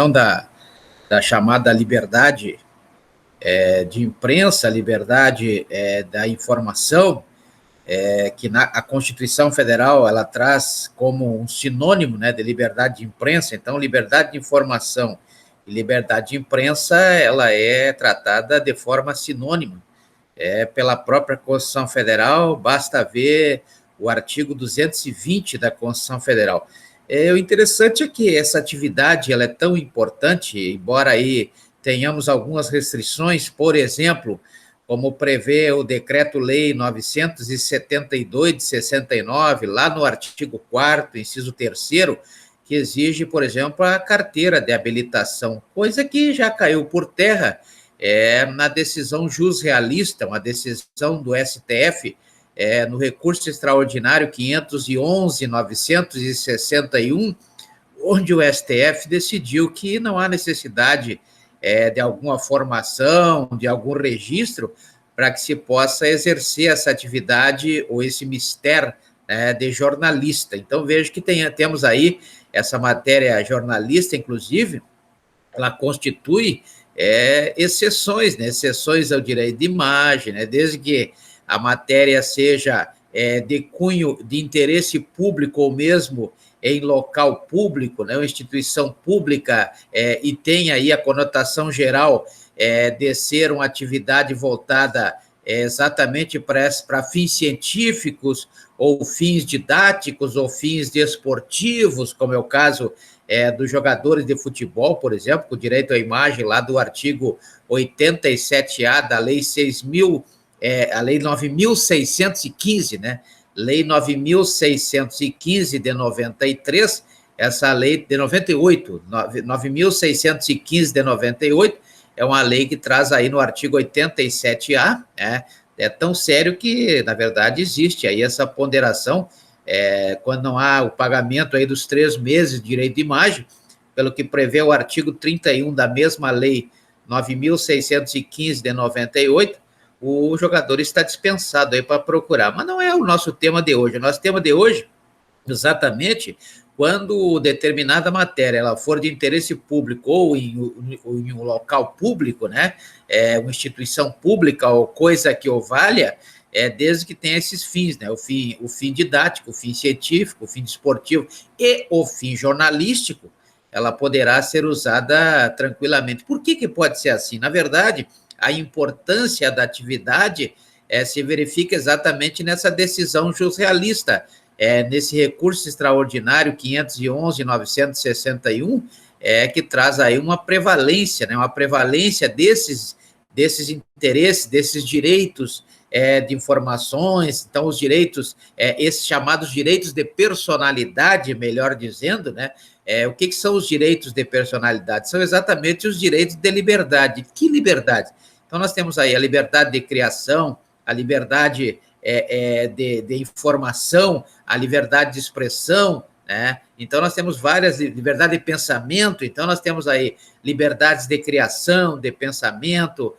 da, da chamada liberdade de imprensa, liberdade da informação, que a Constituição Federal ela traz como um sinônimo, né, de liberdade de imprensa. Então, liberdade de informação e liberdade de imprensa ela é tratada de forma sinônima pela própria Constituição Federal. Basta ver o artigo 220 da Constituição Federal. O interessante é que essa atividade ela é tão importante, embora aí tenhamos algumas restrições, por exemplo, como prevê o Decreto-Lei 972 de 69, lá no artigo 4º, inciso 3º, que exige, por exemplo, a carteira de habilitação, coisa que já caiu por terra na decisão jusrealista, uma decisão do STF, no recurso extraordinário 511.961, onde o STF decidiu que não há necessidade de alguma formação, de algum registro, para que se possa exercer essa atividade ou esse mistério de jornalista. Então, vejo que temos aí essa matéria jornalista, inclusive, ela constitui exceções, né? Exceções ao direito de imagem, né? Desde que a matéria seja de cunho de interesse público ou mesmo em local público, né, uma instituição pública, e tem aí a conotação geral de ser uma atividade voltada exatamente para fins científicos, ou fins didáticos, ou fins desportivos, como é o caso dos jogadores de futebol, por exemplo, com direito à imagem lá do artigo 87A da Lei 6.000, a Lei 9.615, né? Lei 9.615 de 93, essa lei de 98, 9.615 de 98, é uma lei que traz aí no artigo 87A, é tão sério que, na verdade, existe aí essa ponderação, quando não há o pagamento aí dos 3 meses de direito de imagem, pelo que prevê o artigo 31 da mesma lei 9.615 de 98, o jogador está dispensado aí para procurar. Mas não é o nosso tema de hoje. O nosso tema de hoje, exatamente, quando determinada matéria ela for de interesse público ou em um local público, né, uma instituição pública ou coisa que o valha, desde que tenha esses fins, né, o fim didático, o fim científico, o fim desportivo e o fim jornalístico, ela poderá ser usada tranquilamente. Por que pode ser assim? Na verdade, a importância da atividade se verifica exatamente nessa decisão jusrealista, nesse recurso extraordinário 511.961, que traz aí uma prevalência, né, uma prevalência desses interesses, desses direitos de informações. Então, os direitos, esses chamados direitos de personalidade, melhor dizendo, né? O que são os direitos de personalidade? São exatamente os direitos de liberdade. Que liberdade? Então, nós temos aí a liberdade de criação, a liberdade de informação, a liberdade de expressão, né? Então, nós temos várias, liberdade de pensamento, então nós temos aí liberdades de criação, de pensamento,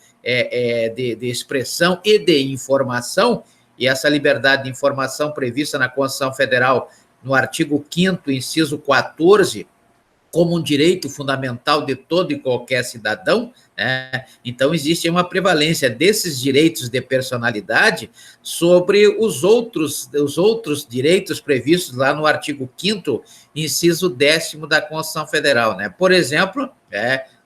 de expressão e de informação, e essa liberdade de informação prevista na Constituição Federal, no artigo 5º, inciso 14, como um direito fundamental de todo e qualquer cidadão, né? Então, existe uma prevalência desses direitos de personalidade sobre os outros direitos previstos lá no artigo 5º, inciso 10º da Constituição Federal, né? Por exemplo,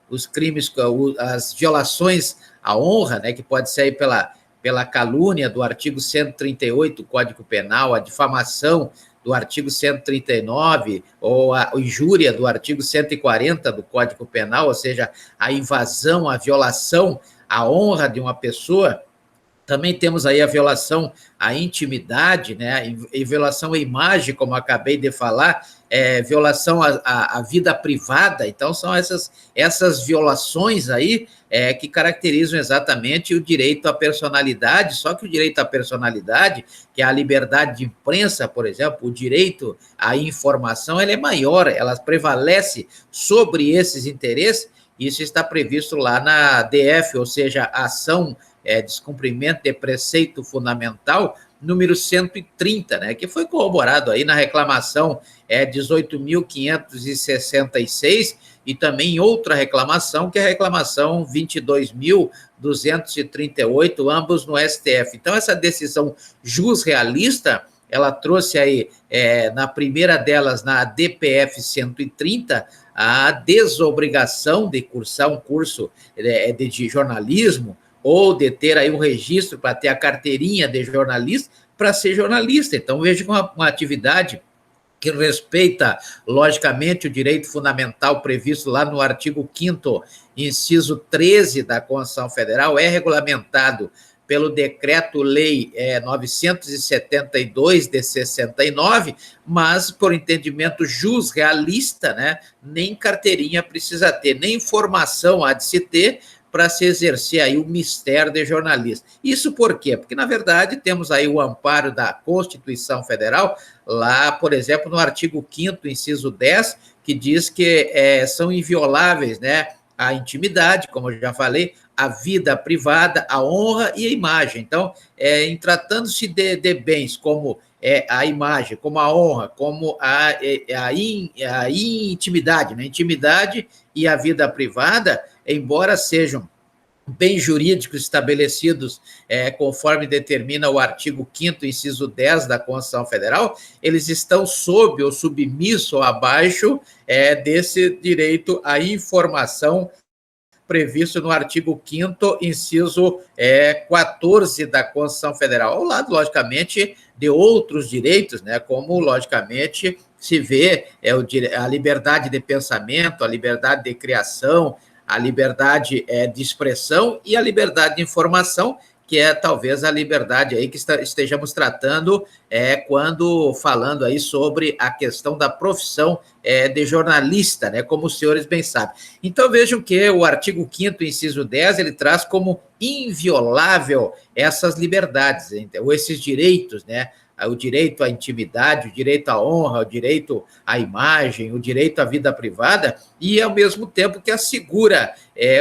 os crimes, as violações à honra, né, que pode ser aí pela calúnia do artigo 138 do Código Penal, a difamação do artigo 139, ou a injúria do artigo 140 do Código Penal, ou seja, a invasão, a violação à honra de uma pessoa. Também temos aí a violação à intimidade, né? E violação à imagem, como acabei de falar, violação à vida privada. Então, são essas violações aí que caracterizam exatamente o direito à personalidade. Só que o direito à personalidade, que é a liberdade de imprensa, por exemplo, o direito à informação, ela é maior, ela prevalece sobre esses interesses. Isso está previsto lá na DF, ou seja, a ação descumprimento de preceito fundamental número 130, né, que foi corroborado aí na reclamação 18.566 e também outra reclamação, que é a reclamação 22.238, ambos no STF. Então, essa decisão jusrealista, ela trouxe aí, na primeira delas, na DPF 130, a desobrigação de cursar um curso de jornalismo ou de ter aí um registro para ter a carteirinha de jornalista para ser jornalista. Então, veja uma atividade que respeita, logicamente, o direito fundamental previsto lá no artigo 5º, inciso 13 da Constituição Federal, é regulamentado pelo Decreto-Lei 972 de 69, mas, por entendimento jusrealista, né, nem carteirinha precisa ter, nem formação há de se ter para se exercer aí o mistério de jornalista. Isso por quê? Porque, na verdade, temos aí o amparo da Constituição Federal, lá, por exemplo, no artigo 5º, inciso 10, que diz que são invioláveis, né, a intimidade, como eu já falei, a vida privada, a honra e a imagem. Então, em tratando-se de bens como a imagem, como a honra, como a intimidade, né? Intimidade e a vida privada, embora sejam bens jurídicos estabelecidos conforme determina o artigo 5º, inciso 10 da Constituição Federal, eles estão sob ou submisso ou abaixo desse direito à informação previsto no artigo 5º, inciso 14 da Constituição Federal, ao lado, logicamente, de outros direitos, né, como, logicamente, se vê a liberdade de pensamento, a liberdade de criação, a liberdade de expressão e a liberdade de informação, que é talvez a liberdade aí que estejamos tratando quando falando aí sobre a questão da profissão de jornalista, né, como os senhores bem sabem. Então, vejam que o artigo 5º, inciso 10, ele traz como inviolável essas liberdades, ou esses direitos, né, o direito à intimidade, o direito à honra, o direito à imagem, o direito à vida privada, e ao mesmo tempo que assegura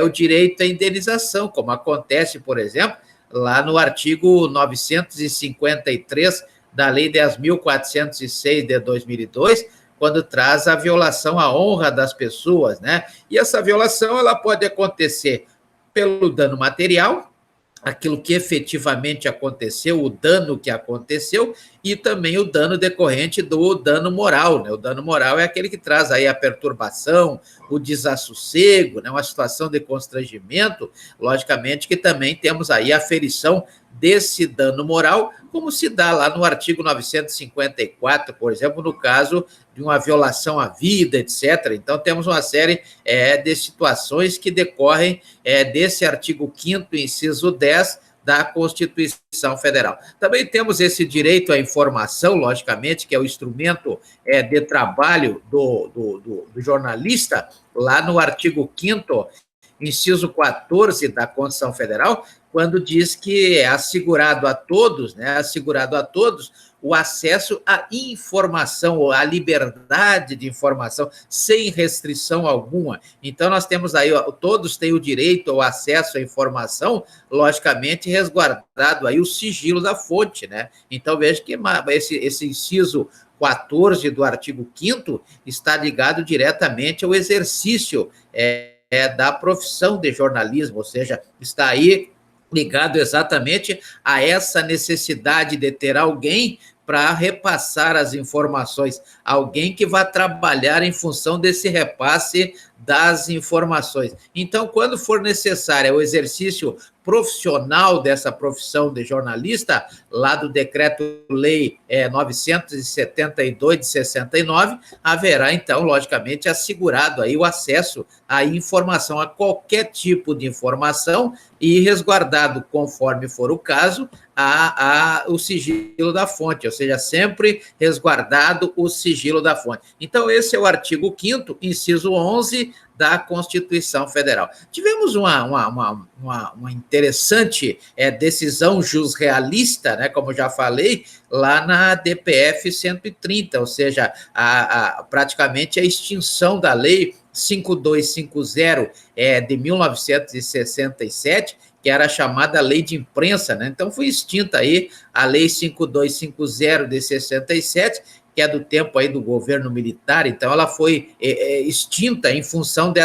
o direito à indenização, como acontece, por exemplo, lá no artigo 953 da Lei 10.406 de 2002, quando traz a violação à honra das pessoas, né? E essa violação ela pode acontecer pelo dano material, aquilo que efetivamente aconteceu, o dano que aconteceu, e também o dano decorrente do dano moral, né? O dano moral é aquele que traz aí a perturbação, o desassossego, né? Uma situação de constrangimento, logicamente que também temos aí a aferição desse dano moral, como se dá lá no artigo 954, por exemplo, no caso de uma violação à vida, etc. Então, temos uma série de situações que decorrem desse artigo 5º, inciso 10, da Constituição Federal. Também temos esse direito à informação, logicamente, que é o instrumento de trabalho do jornalista, lá no artigo 5º, inciso 14 da Constituição Federal, quando diz que é assegurado a todos, né, assegurado a todos o acesso à informação, ou à liberdade de informação, sem restrição alguma. Então, nós temos aí, todos têm o direito ao acesso à informação, logicamente resguardado aí o sigilo da fonte, né? Então, veja que esse inciso 14 do artigo 5º está ligado diretamente ao exercício da profissão de jornalismo, ou seja, está aí ligado exatamente a essa necessidade de ter alguém para repassar as informações, alguém que vai trabalhar em função desse repasse das informações. Então, quando for necessário o exercício profissional dessa profissão de jornalista, lá do Decreto-Lei 972 de 69, haverá, então, logicamente, assegurado aí o acesso à informação, a qualquer tipo de informação, e resguardado, conforme for o caso, o sigilo da fonte, ou seja, sempre resguardado o sigilo da fonte. Então, esse é o artigo 5º, inciso 11 da Constituição Federal. Tivemos uma interessante decisão jusrealista, né, como já falei, lá na DPF 130, ou seja, praticamente a extinção da lei 5250 de 1967, que era a chamada Lei de Imprensa, né? Então foi extinta aí a Lei 5250 de 67, que é do tempo aí do governo militar, então ela foi extinta em função